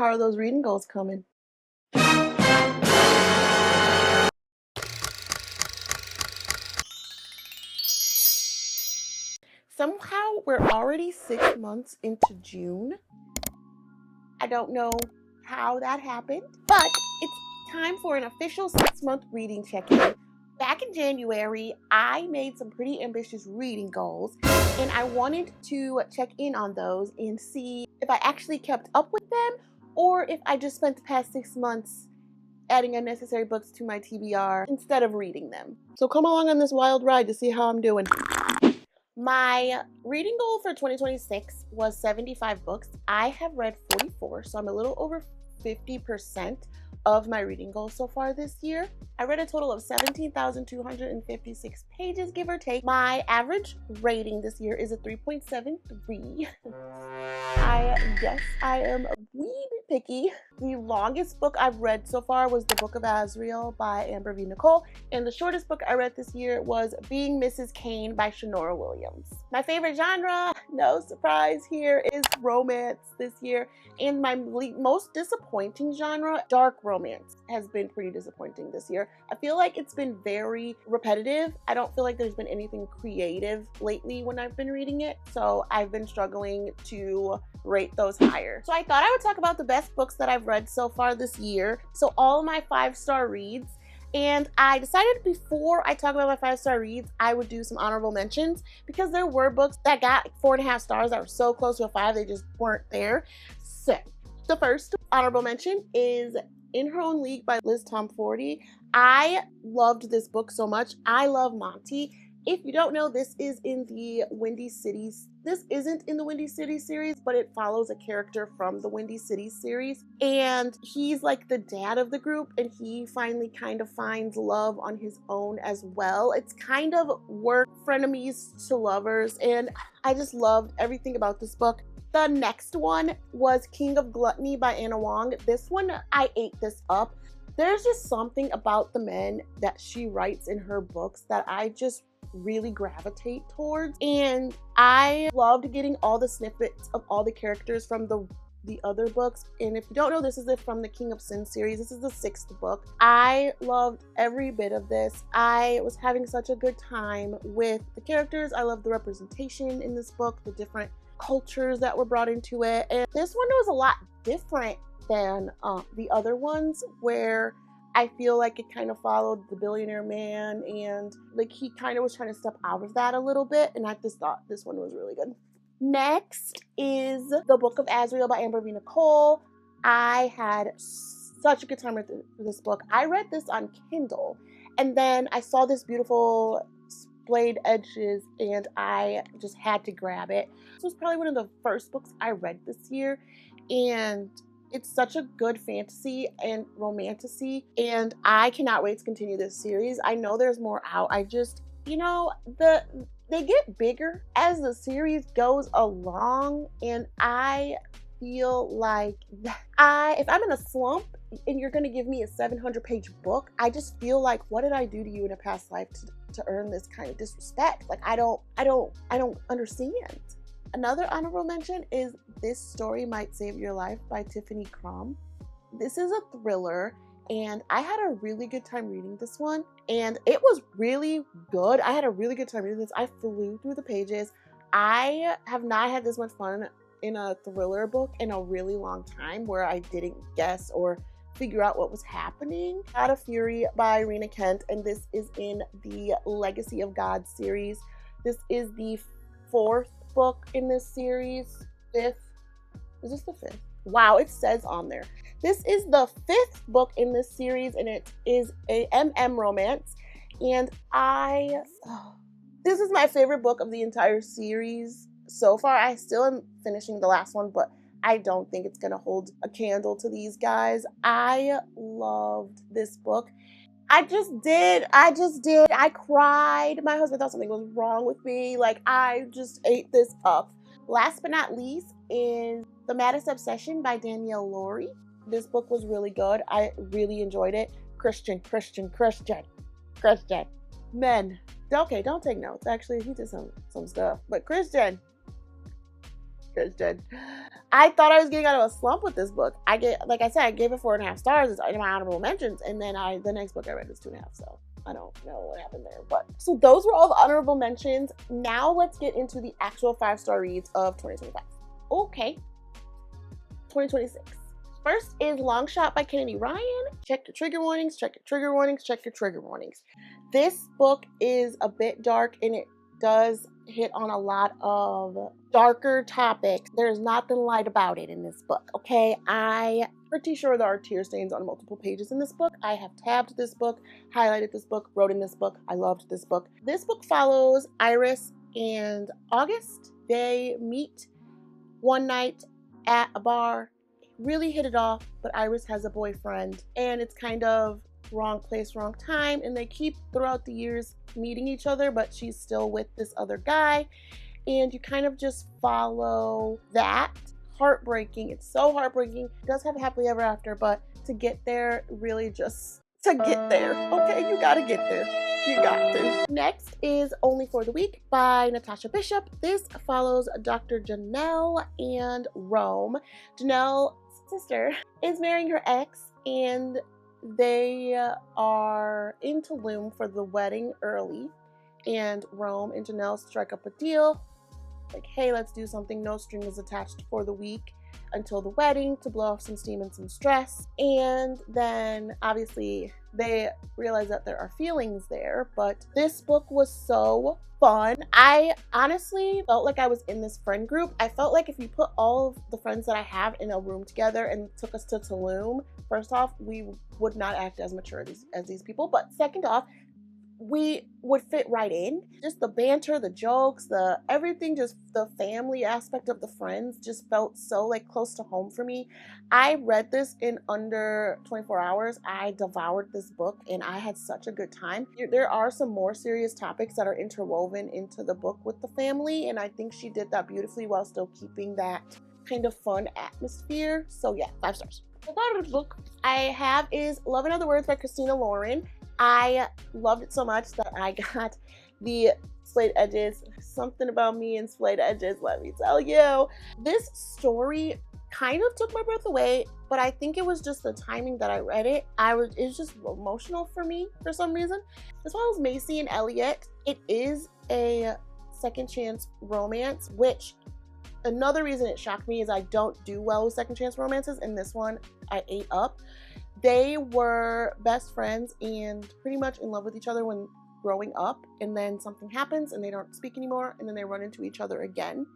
How are those reading goals coming? Somehow we're already 6 months into June. I don't know how that happened, but it's time for an official 6-month reading check-in. Back in January, I made some pretty ambitious reading goals, and I wanted to check in on those and see if I actually kept up with them or if I just spent the past 6 months adding unnecessary books to my TBR instead of reading them. So come along on this wild ride to see how I'm doing. My reading goal for 2026 was 75 books. I have read 44, so I'm a little over 50% of my reading goal so far this year. I read a total of 17,256 pages, give or take. My average rating this year is a 3.73. I guess I am a wee bit picky. The longest book I've read so far was The Book of Azrael by Amber V. Nicole, and the shortest book I read this year was Being Mrs. Kane by Shanora Williams. My favorite genre, no surprise here, is romance this year, and my most disappointing genre, dark romance, has been pretty disappointing this year. I feel like it's been very repetitive. I don't feel like there's been anything creative lately when I've been reading it, so I've been struggling to rate those higher. So I thought I would talk about the best books that I've read so far this year. So all of my 5-star reads. And I decided before I talk about my 5-star reads, I would do some honorable mentions because there were books that got 4.5 stars that were so close to a 5, they just weren't there. So the first honorable mention is In Her Own League by Liz Tomforty. I loved this book so much. I love Monty. If you don't know, this isn't in the Windy City series, but it follows a character from the Windy City series. And he's like the dad of the group, and he finally kind of finds love on his own as well. It's kind of work frenemies to lovers, and I just loved everything about this book. The next one was King of Gluttony by Anna Wong. This one, I ate this up. There's just something about the men that she writes in her books that I just really gravitate towards, and I loved getting all the snippets of all the characters from the other books. And if you don't know, this is from the King of Sin series. This is the 6th book. I loved every bit of this. I was having such a good time with the characters. I loved the representation in this book, the different cultures that were brought into it, and this one was a lot different than the other ones, where I feel like it kind of followed the billionaire man, and like he kind of was trying to step out of that a little bit, and I just thought this one was really good. Next is The Book of Azrael by Amber V. Nicole. I had such a good time with this book. I read this on Kindle, and then I saw this beautiful splayed edges, and I just had to grab it. This was probably one of the first books I read this year, and it's such a good fantasy and romantasy, and I cannot wait to continue this series. I know there's more out. I just, they get bigger as the series goes along, and I feel like if I'm in a slump and you're going to give me a 700-page book, I just feel like, what did I do to you in a past life to earn this kind of disrespect? Like, I don't understand. Another honorable mention is This Story Might Save Your Life by Tiffany Crum. This is a thriller, and I had a really good time reading this one, and it was really good. I had a really good time reading this. I flew through the pages. I have not had this much fun in a thriller book in a really long time where I didn't guess or figure out what was happening. Out of Fury by Rena Kent, and this is in the Legacy of God series. This is the 4th book in this series. 5th? Is this the 5th? Wow, it says on there. This is the 5th book in this series, and it is a romance. And this is my favorite book of the entire series so far. I still am finishing the last one, but I don't think it's gonna hold a candle to these guys. I loved this book. I just did. I cried. My husband thought something was wrong with me. Like, I just ate this up. Last but not least is The Maddest Obsession by Danielle Laurie. This book was really good. I really enjoyed it. Christian. Men. Okay, don't take notes. Actually, he did some stuff. But Christian, Christian. I thought I was getting out of a slump with this book. Like I said, I gave it 4.5 stars. It's in my honorable mentions, and then the next book I read was 2.5. So I don't know what happened there. But so those were all the honorable mentions. Now let's get into the actual 5-star reads of 2025. Okay, 2026. First is Long Shot by Kennedy Ryan. Check your trigger warnings, check your trigger warnings, check your trigger warnings. This book is a bit dark, and it does hit on a lot of darker topics. There's nothing light about it in this book, okay? I'm pretty sure there are tear stains on multiple pages in this book. I have tabbed this book, highlighted this book, wrote in this book. I loved this book. This book follows Iris and August. They meet one night at a bar, really hit it off, but Iris has a boyfriend, and it's kind of wrong place, wrong time, and they keep throughout the years meeting each other, but she's still with this other guy, and you kind of just follow that. Heartbreaking. It's so heartbreaking. It does have a happily ever after, but to get there, really just to get there. Okay, you gotta get there. You got to. Next is Only for the Week by Natasha Bishop. This follows Dr. Janelle and Rome. Janelle's sister is marrying her ex, and they are in Tulum for the wedding early, and Rome and Janelle strike up a deal like, hey, let's do something no strings attached for the week until the wedding to blow off some steam and some stress. And then obviously they realize that there are feelings there, but this book was so fun. I honestly felt like I was in this friend group. I felt like if you put all of the friends that I have in a room together and took us to Tulum, first off, we would not act as mature as these people, but second off, we would fit right in. Just the banter, the jokes, the everything, just the family aspect of the friends just felt so like close to home for me. I read this in under 24 hours. I devoured this book and I had such a good time. There are some more serious topics that are interwoven into the book with the family, and I think she did that beautifully while still keeping that kind of fun atmosphere. So yeah, 5 stars. The third book I have is Love and Other Words by Christina Lauren. I loved it so much that I got the splayed edges. Something about me and splayed edges, let me tell you. This story kind of took my breath away, but I think it was just the timing that I read it. It was just emotional for me for some reason. As well as Macy and Elliot, it is a second chance romance, which another reason it shocked me is I don't do well with second chance romances, and this one I ate up. They were best friends and pretty much in love with each other when growing up, and then something happens and they don't speak anymore, and then they run into each other again,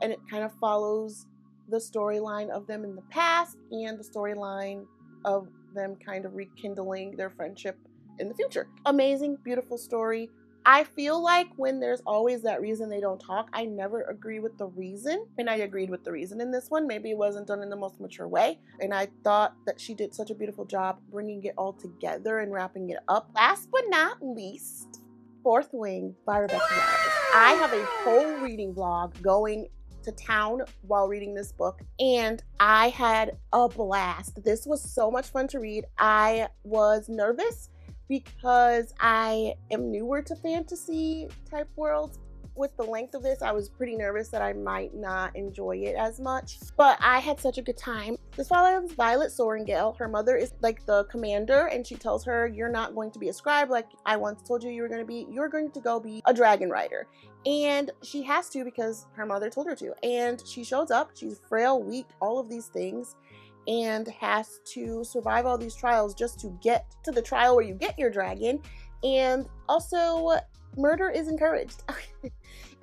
and it kind of follows the storyline of them in the past and the storyline of them kind of rekindling their friendship in the future. Amazing, beautiful story. I feel like when there's always that reason they don't talk, I never agree with the reason. And I agreed with the reason in this one. Maybe it wasn't done in the most mature way. And I thought that she did such a beautiful job bringing it all together and wrapping it up. Last but not least, Fourth Wing by Rebecca Yarros. I have a whole reading vlog going to town while reading this book, and I had a blast. This was so much fun to read. I was nervous because I am newer to fantasy type worlds. With the length of this, I was pretty nervous that I might not enjoy it as much, but I had such a good time. This follows Violet Sorrengail. Her mother is like the commander, and she tells her, you're not going to be a scribe like I once told you you were going to be. You're going to go be a dragon rider. And she has to because her mother told her to. And she shows up. She's frail, weak, all of these things, and has to survive all these trials just to get to the trial where you get your dragon. And also, murder is encouraged.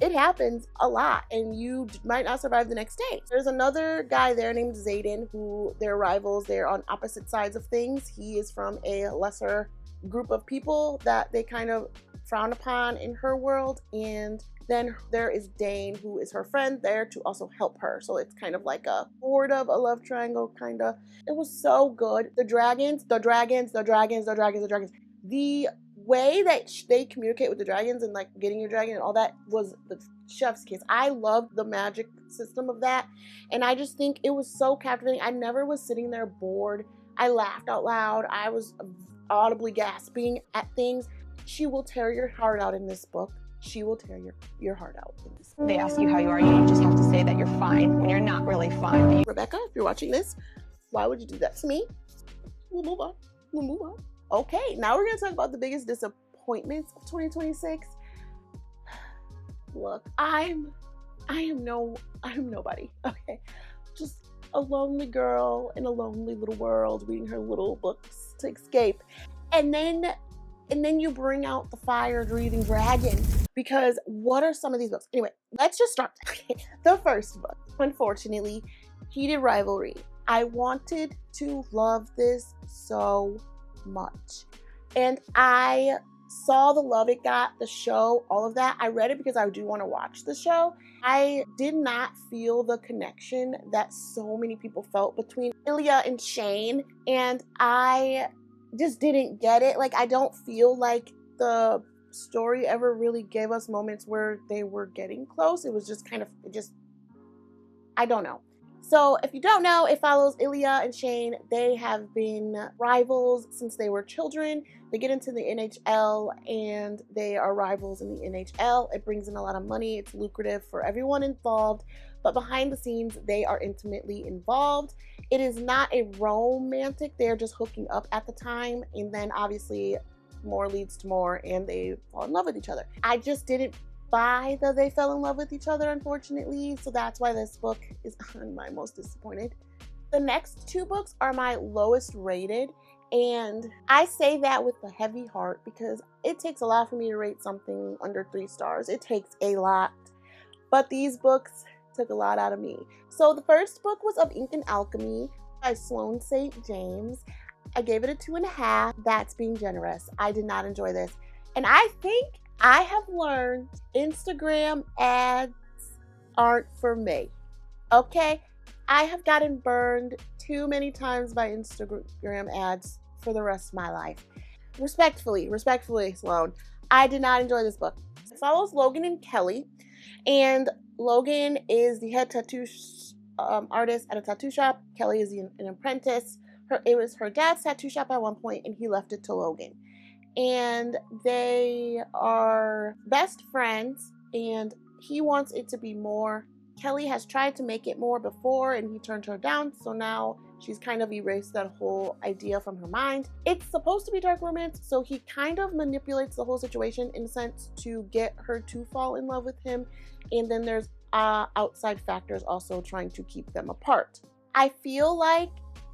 It happens a lot, and you might not survive the next day. There's another guy there named Zayden, who they're rivals. They're on opposite sides of things. He is from a lesser group of people that they kind of frown upon in her world. And then there is Dane, who is her friend, there to also help her. So it's kind of like a sort of a love triangle, kind of. It was so good. The dragons. The way that they communicate with the dragons and like getting your dragon and all that was the chef's kiss. I loved the magic system of that, and I just think it was so captivating. I never was sitting there bored. I laughed out loud. I was audibly gasping at things. She will tear your heart out in this book. she will tear your heart out in this. They ask you how you are, you just have to say that you're fine when you're not really fine. Rebecca, if you're watching this, why would you do that to me? We'll move on. We'll move on. Okay, now we're gonna talk about the biggest disappointments of 2026. Look, I am nobody. Okay, just a lonely girl in a lonely little world reading her little books to escape, and then you bring out the fire-breathing dragon. Because what are some of these books? Anyway, let's just start. Okay, the first book, unfortunately, Heated Rivalry. I wanted to love this so much, and I saw the love it got, the show, all of that. I read it because I do want to watch the show. I did not feel the connection that so many people felt between Ilya and Shane, and I just didn't get it. Like, I don't feel like the story ever really gave us moments where they were getting close. It was just kind of, I don't know. So if you don't know, it follows Ilya and Shane. They have been rivals since they were children. They get into the NHL and they are rivals in the NHL. It brings in a lot of money. It's lucrative for everyone involved. But behind the scenes, they are intimately involved. It is not a romantic. They're just hooking up at the time. And then obviously more leads to more and they fall in love with each other. I just didn't buy that they fell in love with each other, unfortunately. So that's why this book is my most disappointed. The next two books are my lowest rated. And I say that with a heavy heart because it takes a lot for me to rate something under 3 stars. It takes a lot. But these books took a lot out of me. So the first book was Of Ink and Alchemy by Sloane St. James. I gave it a 2.5. That's being generous. I did not enjoy this. And I think I have learned Instagram ads aren't for me. Okay? I have gotten burned too many times by Instagram ads for the rest of my life. Respectfully, Sloane, I did not enjoy this book. It follows Logan and Kelly, and Logan is the head tattoo artist at a tattoo shop. Kelly is an apprentice. It was her dad's tattoo shop at one point, and he left it to Logan. And they are best friends, and he wants it to be more. Kelly has tried to make it more before, and he turned her down, so now she's kind of erased that whole idea from her mind. It's supposed to be dark romance, so he kind of manipulates the whole situation in a sense to get her to fall in love with him, and then there's outside factors also trying to keep them apart. I feel like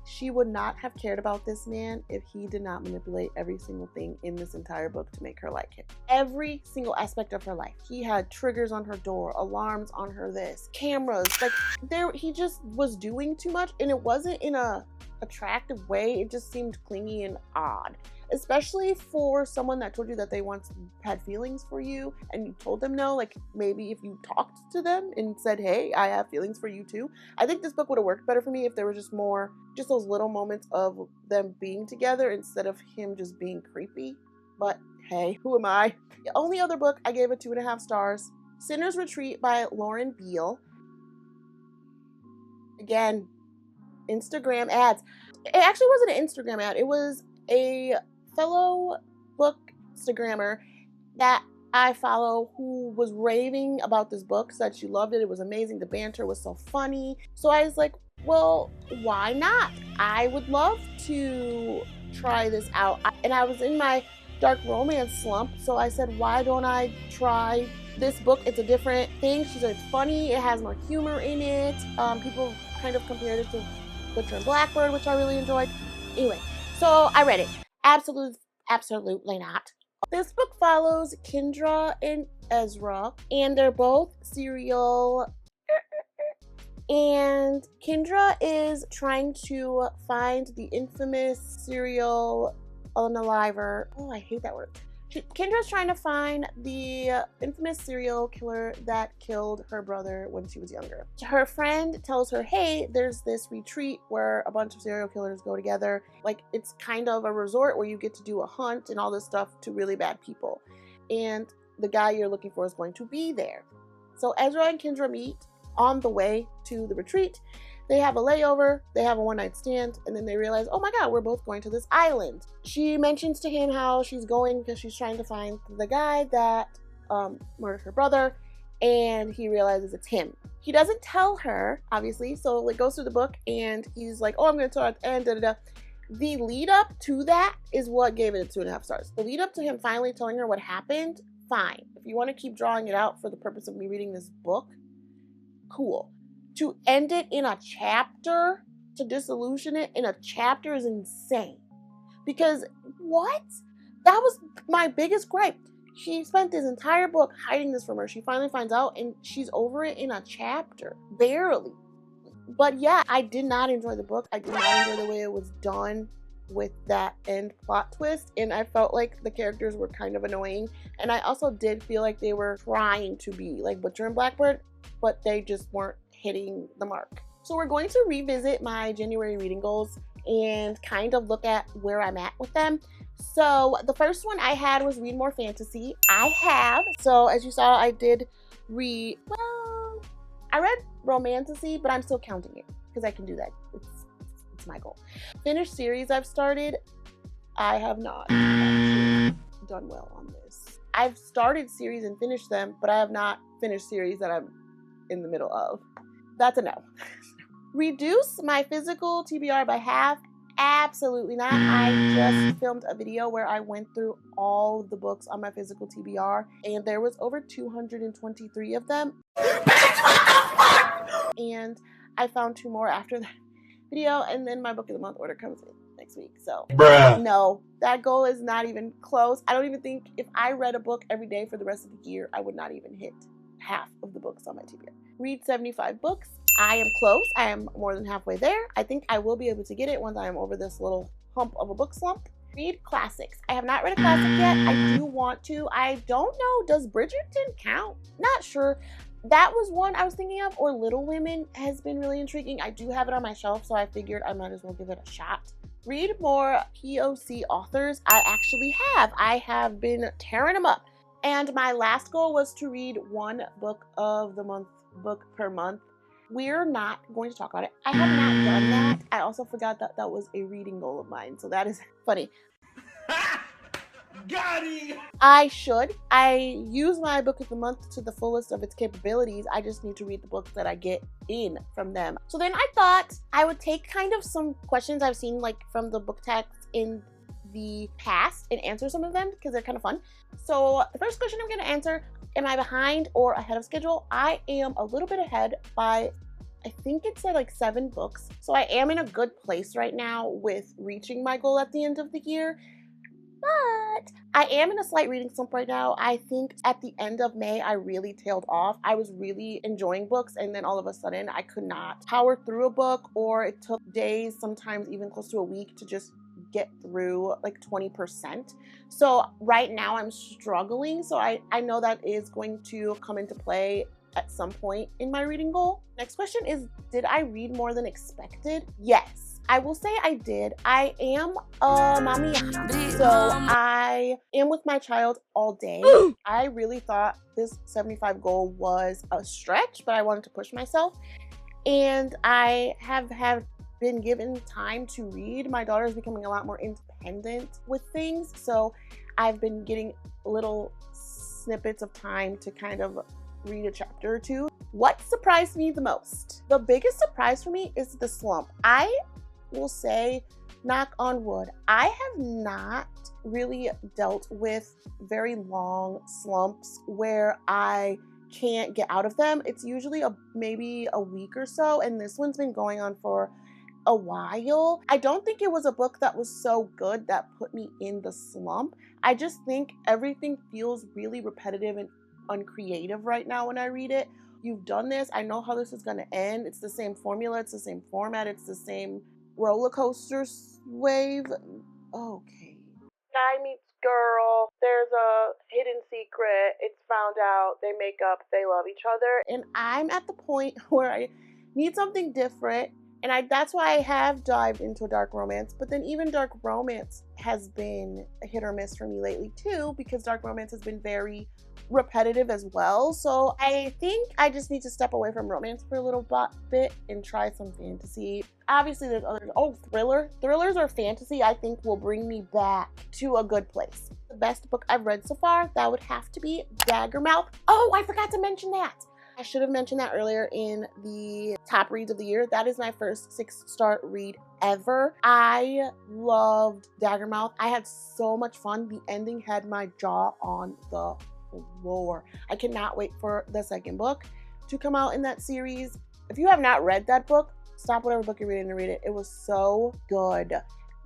she would not have cared about this man if he did not manipulate every single thing in this entire book to make her like him. Every single aspect of her life. He had triggers on her door, alarms on her this, cameras. Like, he just was doing too much, and it wasn't in a attractive way. It just seemed clingy and odd. Especially for someone that told you that they once had feelings for you and you told them no. Like, maybe if you talked to them and said, hey, I have feelings for you too. I think this book would have worked better for me if there were just those little moments of them being together instead of him just being creepy. But hey, who am I? The only other book I gave it 2.5 stars, Sinner's Retreat by Lauren Beale. Again, Instagram ads. It actually wasn't an Instagram ad. It was a fellow book Instagrammer that I follow who was raving about this book, said she loved it. It was amazing. The banter was so funny. So I was like, well, why not? I would love to try this out. And I was in my dark romance slump, so I said, why don't I try this book? It's a different thing. She said it's funny. It has more humor in it. People kind of compared it to Butcher and Blackbird, which I really enjoyed. Anyway, so I read it. Absolutely not. This book follows Kendra and Ezra, and they're both serial. And Kendra is trying to find the infamous serial unaliver. Oh, I hate that word. Kendra's trying to find the infamous serial killer that killed her brother when she was younger. Her friend tells her, hey, there's this retreat where a bunch of serial killers go together. Like, it's kind of a resort where you get to do a hunt and all this stuff to really bad people. And the guy you're looking for is going to be there. So Ezra and Kendra meet on the way to the retreat. They have a layover, they have a one-night stand, and then they realize, oh my god, we're both going to this island. She mentions to him how she's going because she's trying to find the guy that murdered her brother, and he realizes it's him. He doesn't tell her, obviously, so it goes through the book, and he's like, oh, I'm going to tell her at the end, da da da. The lead up to that is what gave it 2.5 stars. The lead up to him finally telling her what happened, fine. If you want to keep drawing it out for the purpose of me reading this book, cool. To end it in a chapter, to disillusion it in a chapter is insane. Because what? That was my biggest gripe. She spent this entire book hiding this from her. She finally finds out and she's over it in a chapter. Barely. But yeah, I did not enjoy the book. I did not enjoy the way it was done with that end plot twist. And I felt like the characters were kind of annoying. And I also did feel like they were trying to be like Butcher and Blackbird, but they just weren't hitting the mark. So we're going to revisit my January reading goals and kind of look at where I'm at with them. So the first one I had was read more fantasy. I have. So as you saw, I did read, well, I read romantasy, but I'm still counting it because I can do that. It's my goal. Finished series I've started, I have not actually done well on this. I've started series and finished them, but I have not finished series that I'm in the middle of. That's a no. Reduce my physical TBR by half? Absolutely not. I just filmed a video where I went through all the books on my physical TBR, and there was over 223 of them. And I found 2 more after that video, and then my book of the month order comes in next week. So no, that goal is not even close. I don't even think if I read a book every day for the rest of the year, I would not even hit half of the books on my TBR. Read 75 books. I am close. I am more than halfway there. I think I will be able to get it once I am over this little hump of a book slump. Read classics. I have not read a classic yet. I do want to. I don't know. Does Bridgerton count? Not sure. That was one I was thinking of, or Little Women has been really intriguing. I do have it on my shelf, so I figured I might as well give it a shot. Read more POC authors. I actually have. I have been tearing them up. And my last goal was to read 1 book of the month, book per month. We're not going to talk about it. I have not done that. I also forgot that that was a reading goal of mine, so that is funny. Got it! I should. I use my book of the month to the fullest of its capabilities. I just need to read the books that I get in from them. So then I thought I would take kind of some questions I've seen like from the book text in the past and answer some of them because they're kind of fun. So the first question I'm going to answer, am I behind or ahead of schedule? I am a little bit ahead by, I think it said like 7 books. So I am in a good place right now with reaching my goal at the end of the year. But I am in a slight reading slump right now. I think at the end of May, I really tailed off. I was really enjoying books, and then all of a sudden, I could not power through a book, or it took days, sometimes even close to a week, to just get through like 20%. So right now, I'm struggling. So I know that is going to come into play at some point in my reading goal. Next question is, did I read more than expected? Yes. I will say I did. I am a mommy, so I am with my child all day. I really thought this 75 goal was a stretch, but I wanted to push myself. And I have been given time to read. My daughter is becoming a lot more independent with things, so I've been getting little snippets of time to kind of read a chapter or 2. What surprised me the most? The biggest surprise for me is the slump. I will say, knock on wood, I have not really dealt with very long slumps where I can't get out of them. It's usually maybe a week or so, and this one's been going on for a while. I don't think it was a book that was so good that put me in the slump. I just think everything feels really repetitive and uncreative right now when I read it. You've done this. I know how this is going to end. It's the same formula. It's the same format. It's the same roller coaster wave. Okay. Guy meets girl. There's a hidden secret. It's found out. They make up. They love each other. And I'm at the point where I need something different. And that's why I have dived into dark romance. But then even dark romance has been a hit or miss for me lately too, because dark romance has been very repetitive as well. So I think I just need to step away from romance for a little bit and try some fantasy. Obviously there's others. Oh, thrillers or fantasy I think will bring me back to a good place. The best book I've read so far, that would have to be Daggermouth. Oh, I forgot to mention that. I should have mentioned that earlier in the top reads of the year. That is my first 6-star read ever. I loved Daggermouth. I had so much fun. The ending had my jaw on the floor. I cannot wait for the second book to come out in that series. If you have not read that book, stop whatever book you're reading and read it. It was so good.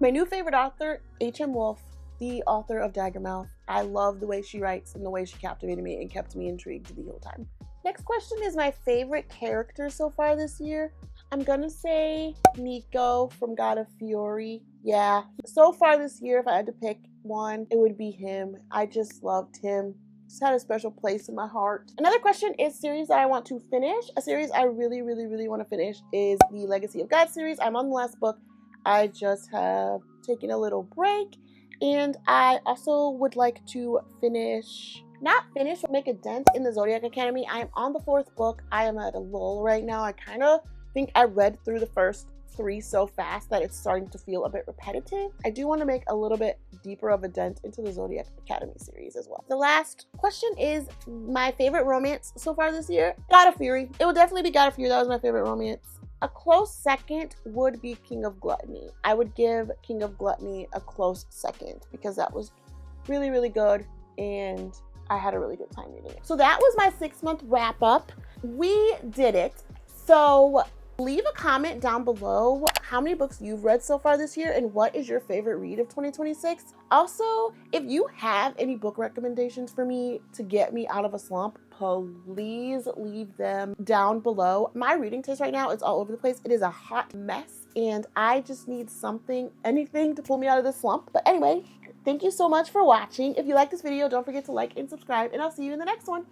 My new favorite author, H.M. Wolf, the author of Daggermouth. I love the way she writes and the way she captivated me and kept me intrigued the whole time. Next question is my favorite character so far this year. I'm gonna say Nico from God of Fury. Yeah, so far this year, if I had to pick one, it would be him. I just loved him. Just had a special place in my heart. Another question is series that I want to finish. A series I really want to finish is the Legacy of God series. I'm on the last book. I just have taken a little break, and I also would like to but make a dent in the Zodiac Academy. I am on the 4th book. I am at a lull right now. I kind of think I read through the first 3 so fast that it's starting to feel a bit repetitive. I do want to make a little bit deeper of a dent into the Zodiac Academy series as well. The last question is my favorite romance so far this year. God of Fury. It will definitely be God of Fury. That was my favorite romance. A close second would be King of Gluttony. I would give King of Gluttony a close second because that was really good, and I had a really good time reading it. So that was my 6-month wrap up. We did it. So leave a comment down below how many books you've read so far this year and what is your favorite read of 2026. Also, if you have any book recommendations for me to get me out of a slump, please leave them down below. My reading taste right now is all over the place. It is a hot mess and I just need anything to pull me out of this slump. But anyway, thank you so much for watching. If you like this video, don't forget to like and subscribe, and I'll see you in the next one.